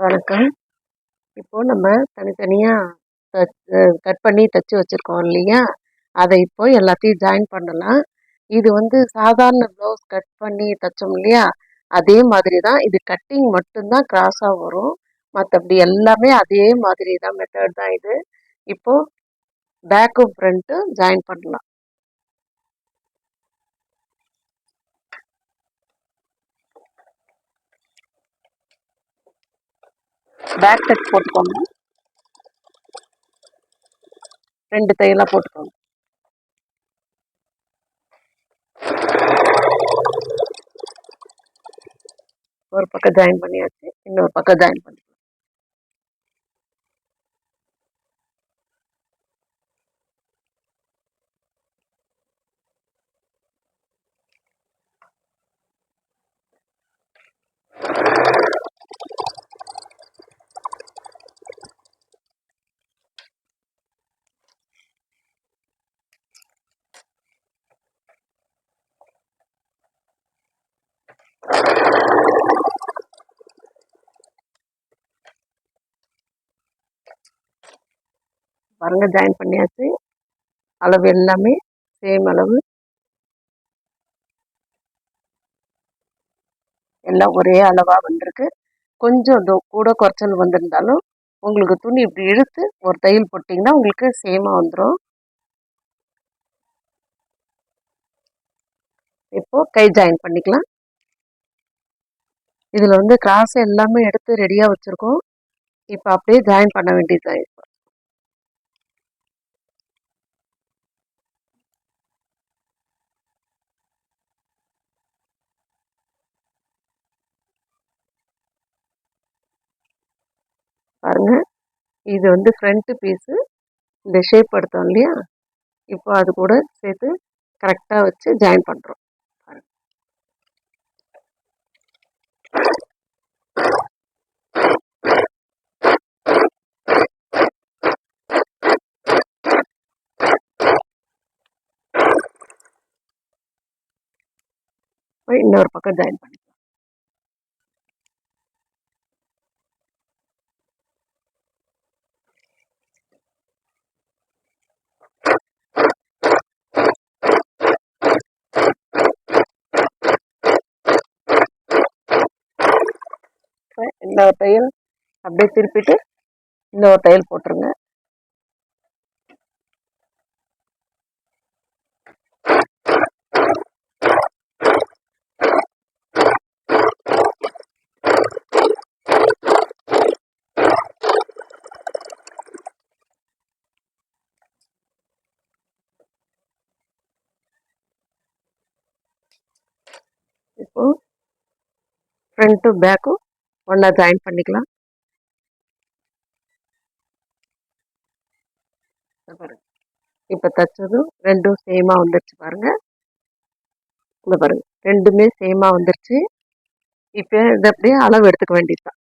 வணக்கம். இப்போ நம்ம தனித்தனியா கட் பண்ணி தச்சு வச்சிருக்கோம் இல்லையா? அதை இப்போ எல்லாத்தையும் ஜாயின் பண்ணலாம். இது சாதாரண ப்ளவுஸ் கட் பண்ணி தச்சோம் இல்லையா? அதே மாதிரி தான். இது கட்டிங் மட்டும்தான் கிராஸா வரும். மற்றபடி எல்லாமே அதே மாதிரி தான் மெத்தட் தான் இது. இப்போ பேக்கும் ஃப்ரண்ட்டும் ஜாயின் பண்ணலாம். பேக் டச் போட்டுக்கோங்க. 2 தையலா போட்டுக்கோங்க. ஒரு பக்கம் ஜாயின் பண்ணியாச்சு. இன்னொரு பக்கம் ஜாயின் பண்ணி பாருங்க, ஜாயின் பண்ணியாச்சு. அளவு எல்லாமே சேம் அளவு, எல்லாம் ஒரே அளவா வந்திருக்கு. கொஞ்சம் கூட குறைச்சல் வந்திருந்தாலும் உங்களுக்கு துணி இப்படி இழுத்து ஒரு தையல் போட்டிங்கன்னா உங்களுக்கு சேமா வந்துடும். இப்போ கை ஜாயின் பண்ணிக்கலாம். இதுல கிராஸ் எல்லாமே எடுத்து ரெடியா வச்சிருக்கோம். இப்போ அப்படியே ஜாயின் பண்ண வேண்டியதுதான். இப்போ பாருங்க, இது ஃப்ரண்ட் பீஸு. இந்த ஷேப் எடுத்தோம் இல்லையா? இப்போ அது கூட சேர்த்து கரெக்டாக வச்சு ஜாயின் பண்ணுறோம். இன்னொரு பக்கம் ஜாயின் பண்ணி இன்னொரு தையல் அப்படியே திருப்பிட்டு இன்னொரு தையல் போட்டுருங்க. இப்போ ஃப்ரண்ட்டும் பேக்கும் ஒன்றா ஜாயின் பண்ணிக்கலாம். பாருங்க, இப்போ தச்சதும் ரெண்டும் சேமா வந்துருச்சு. பாருங்க, இந்த பாருங்க, ரெண்டுமே சேமா வந்துருச்சு. இப்போ இது அப்படியே அளவு எடுத்துக்க வேண்டியதுதான்.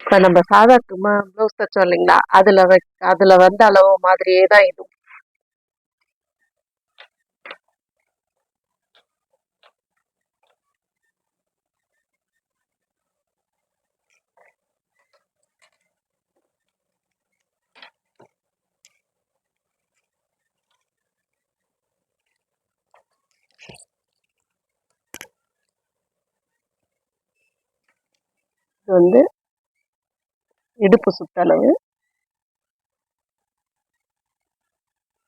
இப்போ நம்ம சாதா ப்ளவுஸ் தச்சோம் இல்லைங்களா? அதுல அளவு மாதிரியே தான் இது. இது இடுப்பு சுத்தளவு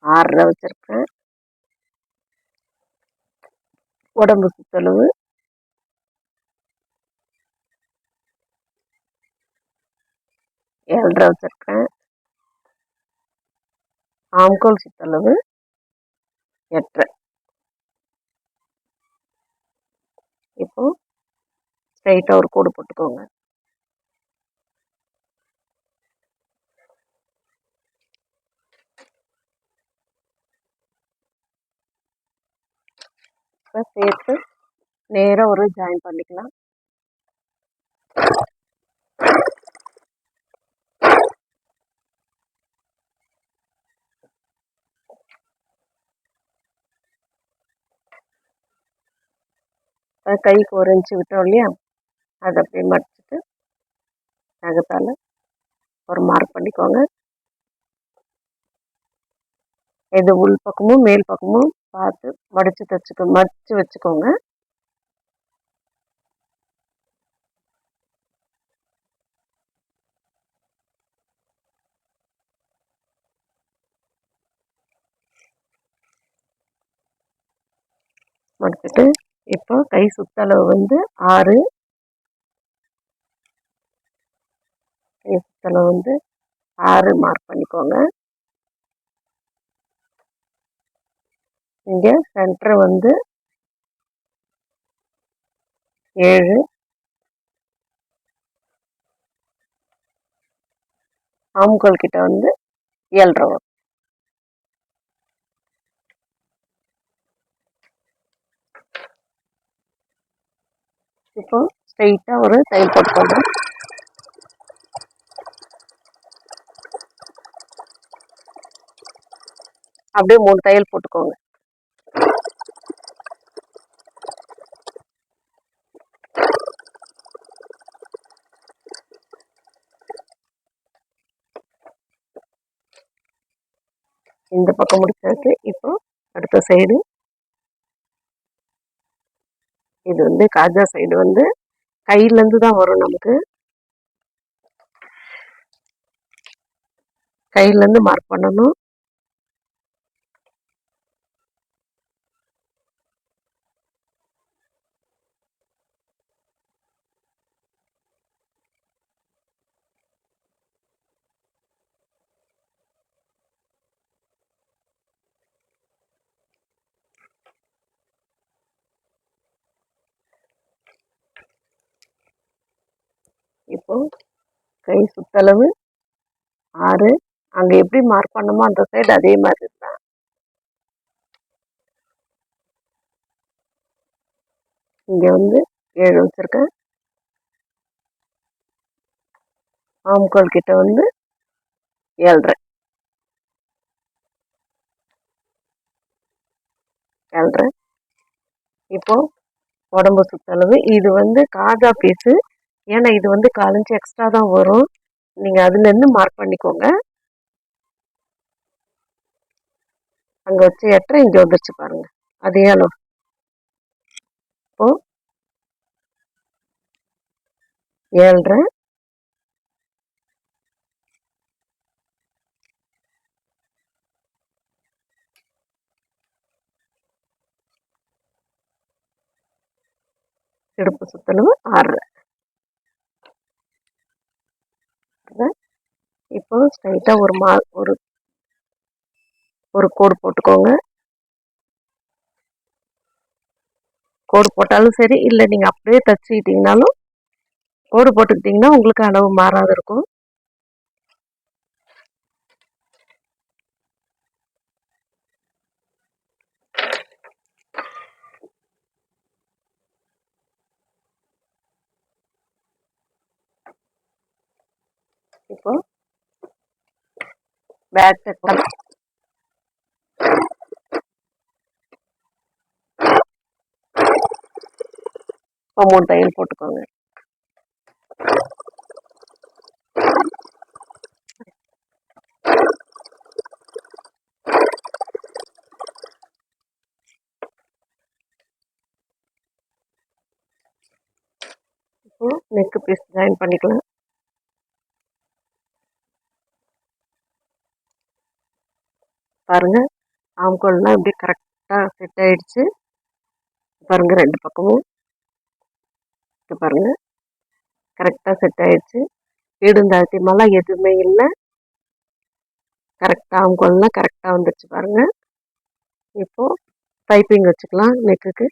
6.5 வச்சிருக்கேன். உடம்பு சுத்தளவு 7.5 வச்சிருக்கேன். ஆம்கோல் சுத்தளவு 8.5. இப்போ ஸ்ட்ரைட்டா ஒரு கோடு போட்டுக்கோங்க. சேர்த்து நேராக ஒரு ஜாயின் பண்ணிக்கலாம். கைக்கு ஒரு இன்ச்சு விட்டோம் இல்லையா? அதை அப்படியே மடிச்சுட்டு நகத்தால் ஒரு மார்க் பண்ணிக்கோங்க. இது உள் பக்கமும் மேல் பக்கமும் பார்த்து மடித்து வச்சுக்கோங்க. மடிச்சுட்டு இப்போ கை சுத்தளவு வந்து 6, கை சுத்தளவு வந்து 6 மார்க் பண்ணிக்கோங்க. இங்கே சென்டர் வந்து 7, ஆம்கோல் கிட்ட வந்து 7.5 வரும். இப்போ ஸ்ட்ரெயிட்டாக ஒரு தையல் போட்டுக்கோங்க. அப்படியே 3 தையல் போட்டுக்கோங்க. இந்த பக்கம் முடிச்சாச்சு. இப்போ அடுத்த சைடு, இது வந்து காஜா சைடு வந்து கையிலேருந்து தான் வரும். நமக்கு கையிலேருந்து மார்க் பண்ணணும். இப்போ கை சுத்தளவு 6, அங்கே எப்படி மார்க் பண்ணணுமோ அந்த சைடு அதே மாதிரி தான். இங்கே வந்து 7 வச்சுருக்கேன். ஆம்கோல் கிட்ட வந்து 7.5. இப்போ உடம்பு சுத்தளவு இது வந்து காஜா பீஸு. ஏன்னா இது வந்து 1/4 இன்ச் எக்ஸ்ட்ரா தான் வரும். நீங்கள் அதுலேருந்து மார்க் பண்ணிக்கோங்க. அங்கே வச்சு 8.5, இங்கே வந்துருச்சு பாருங்கள், அதே அளவு. இப்போ 7.5, இடுப்பு சுத்தளவு 6. இப்போ ஸ்ட்ரைட்டாக ஒரு கோடு போட்டுக்கோங்க. கோடு போட்டாலும் சரி, இல்லை நீங்கள் அப்படியே தச்சுக்கிட்டிங்கனாலும் கோடு போட்டுக்கிட்டிங்கன்னா உங்களுக்கு அளவு மாறாத இருக்கும். இப்போ பேக் செக்ஷன் இப்போ 3 தையல் போட்டுக்கோங்க. இப்போ நெக்கு பீஸ் ஜாயின் பண்ணிக்கலாம். பாருங்கள், ஆம்கோல்லாம் இப்படி கரெக்டாக செட் ஆகிடுச்சு. பாருங்கள், 2 பக்கமும் பாருங்கள் கரெக்டாக செட் ஆகிடுச்சு. இடுந்தாழ்த்தியமெல்லாம் எதுவுமே இல்லை. கரெக்டாக ஆம்கோல்லாம் கரெக்டாக வந்துடுச்சு பாருங்கள். இப்போது பைப்பிங் வச்சுக்கலாம் நெக்குக்கு.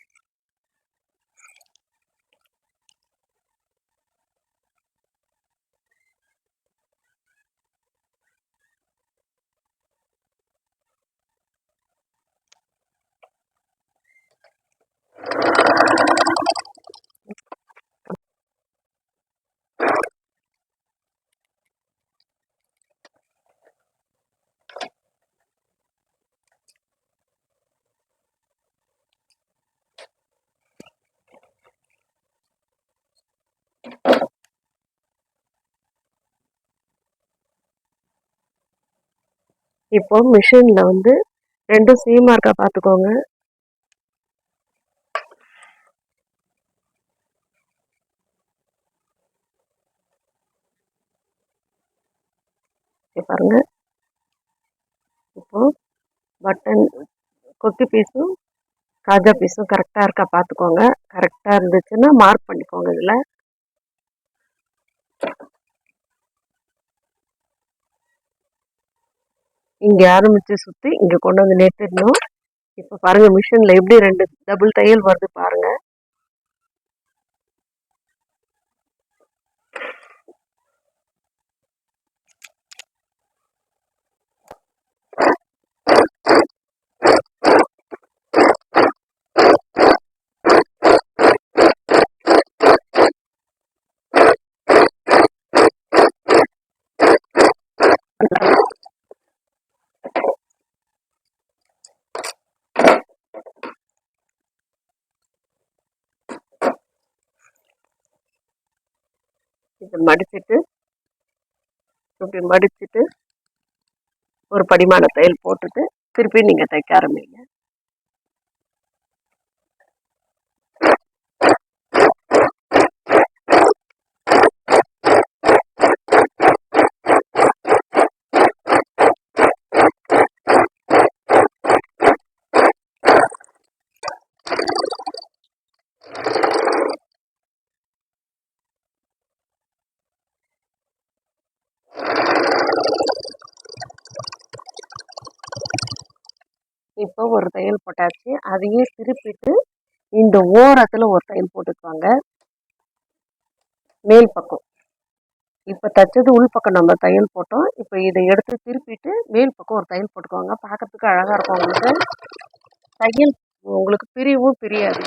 இப்போ மிஷினில் வந்து ரெண்டும் சேமாக இருக்கா பார்த்துக்கோங்க. பாருங்க, இப்போ பட்டன் கொக்கி பீஸும் காஜா பீஸும் கரெக்டாக இருக்கா பார்த்துக்கோங்க. கரெக்டாக இருந்துச்சுன்னா மார்க் பண்ணிக்கோங்க. இதில் இங்கே ஆரம்பித்து சுற்றி இங்கே கொண்டு வந்து நிறுத்திடணும். இப்போ பாருங்கள் மிஷினில் எப்படி 2 டபுள் தையல் வருது பாருங்கள். இதை மடிச்சுட்டு இப்படி மடிச்சுட்டு ஒரு படிமான தையல் போட்டுட்டு திருப்பி நீங்கள் தைக்க ஆரம்பிங்க. இப்போ ஒரு தையல் போட்டாச்சு. அதையே திருப்பிட்டு இந்த ஓரத்தில் ஒரு தையல் போட்டுக்குவாங்க, மேல் பக்கம். இப்போ தைச்சது உள் பக்கம் நம்ம தையல் போட்டோம். இப்போ இதை எடுத்து திருப்பிட்டு மேல் பக்கம் ஒரு தையல் போட்டுக்குவாங்க. பார்க்கறதுக்கு அழகாக இருக்கும். உங்களுக்கு தையல் உங்களுக்கு பிரியவும் பிரியாது.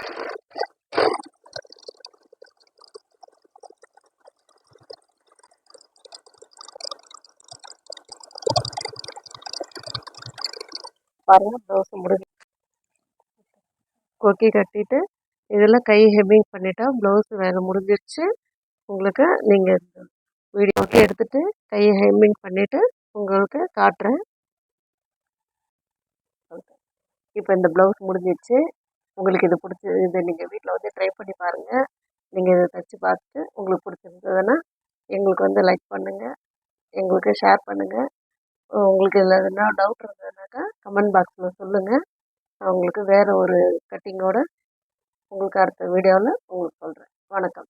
பாருங்க, ப்ளவுஸ் முடிஞ்சு கொக்கி கட்டிட்டு இதில் கை ஹெம்மிங் பண்ணிட்டா ப்ளவுஸ் வேலை முடிஞ்சிருச்சு. உங்களுக்கு நீங்கள் வீடியோக்கே எடுத்துகிட்டு கையை ஹெம்மிங் பண்ணிவிட்டு உங்களுக்கு காட்டுறேன். இப்போ இந்த ப்ளவுஸ் முடிஞ்சிடுச்சு. உங்களுக்கு இது பிடிச்சி இதை நீங்கள் வீட்டில் வந்து ட்ரை பண்ணி பாருங்கள். நீங்கள் இதை தைச்சி பார்த்துட்டு உங்களுக்கு பிடிச்சிருந்ததுன்னா எங்களுக்கு வந்து லைக் பண்ணுங்கள், எங்களுக்கு ஷேர் பண்ணுங்கள். உங்களுக்கு இதில் எதுனா டவுட் இருந்ததுனாக்கா கமெண்ட் பாக்ஸில் சொல்லுங்கள். நான் உங்களுக்கு வேறு ஒரு கட்டிங்கோட உங்களுக்கு அடுத்த வீடியோவில் உங்களுக்கு சொல்கிறேன். வணக்கம்.